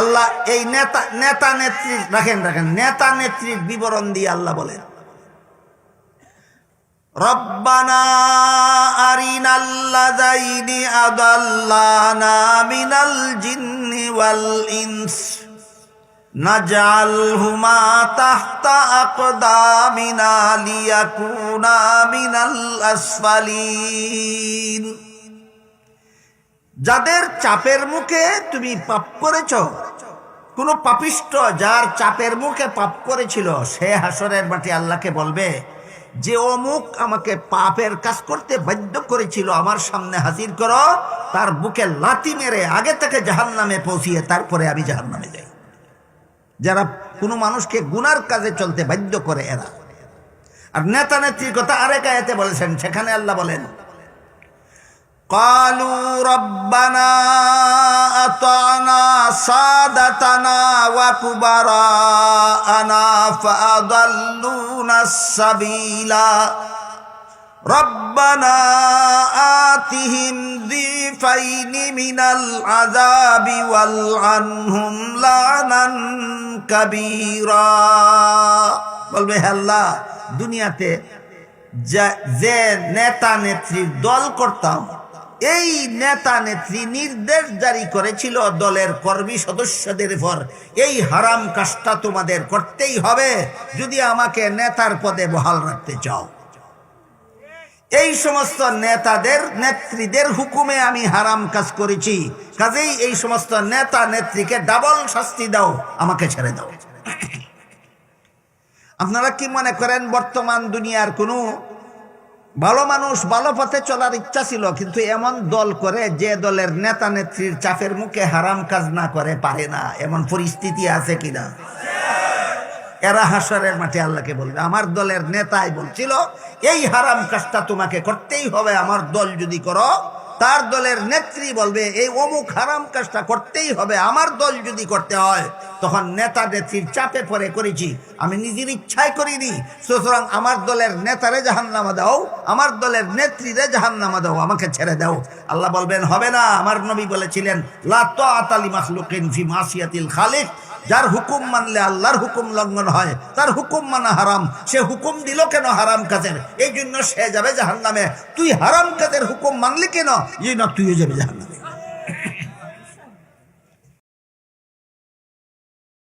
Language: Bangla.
আল্লাহ এই নেতা নেত্রী রাখেন নেতা নেত্রীর বিবরণ দিয়ে আল্লাহ বলেন, রব্বানা আরিনাল্লাযাইনি আদাল্লানা মিনাল জিন্নি ওয়াল ইনস নাজআলহুমা তাহতা আকদামিনা লিয়াকুনা মিনাল আসফালিন। যাদের চাপের মুখে তুমি পাপ করেছ, কোন পাপিষ্ঠ যার চাপের মুখে পাপ করেছিল, সে হাসরের মাঠে আল্লাহকে বলবে যে অমুক আমাকে পাপের কাজ করতে বাধ্য করেছিল, আমার সামনে হাজির করো, তার বুকে লাথি মেরে আগে থেকে জাহান্নামে পৌঁছিয়ে তারপরে আমি জাহান্নামে যাই। যারা কোনো মানুষকে গুনার কাজে চলতে বাধ্য করে এরা। আর নেতা নেত্রীর কথা আরেক আয়াতে বলেছেন, সেখানে আল্লাহ বলেন, ক্বালু রব্বানা আতানা সাদাতানা ওয়া কুবারানা ফাআদাল্লুনাস সাবিলা রব্বানা আতিহিম যিফাইনি মিনাল আযাবি ওয়াল আনহুম লানান কাবীরা। বলবে, হে আল্লাহ, দুনিয়াতে যে নেতা নেত্রীর দল করতাম, এই নেতা নেত্রী নির্দেশ জারি করেছিল দলের কর্মী সদস্যদের উপর, এই হারাম কাজটা তোমাদের করতেই হবে যদি আমাকে নেতার পদে বহাল রাখতে চাও। এই সমস্ত নেতাদের নেত্রীদের হুকুমে আমি হারাম কাজ করেছি, কাজেই এই সমস্ত নেতা নেত্রীকে ডাবল শাস্তি দাও, আমাকে ছেড়ে দাও। আপনারা কি মনে করেন বর্তমান দুনিয়ার কোনো ভালো মানুষ ভালো পথে চলার ইচ্ছা ছিল, কিন্তু এমন দল করে যে দলের নেতা নেত্রীর চাপের মুখে হারাম কাজ না করে পারে না, এমন পরিস্থিতি আছে কিনা? এরা হাসরের মাঠে আল্লাহকে বলবে, আমার দলের নেতাই বলছিল এই হারাম কাজটা তোমাকে করতেই হবে, আমার দল যদি করো। তার দলের নেত্রী বলবে এই অমুক হারাম কাজটা করতেই হবে, আমার দল যদি করতে হয়। তখন নেতা নেত্রীর চাপে পড়ে করেছি, আমি নিজের ইচ্ছায় করিনি, সুতরাং আমার দলের নেতারে জাহান্নামে দাও, আমার দলের নেত্রীরে জাহান্নামে দাও, আমাকে ছেড়ে দাও। আল্লাহ বলবেন, হবে না। আমার নবী বলেছিলেন, লা তাআতা লিমাখলুকিন ফি মাসিয়াতিল খালিক। যার হুকুম মানলে আল্লাহর হুকুম লঙ্ঘন হয়, তার হুকুম মানা হারাম। সে হুকুম দিল কেন হারাম কাজের? এই জন্য সে যাবে জাহান্নামে। তুই হারাম কাজের হুকুম মানলি কেন? এই না, তুইও যাবে জাহান্নামে।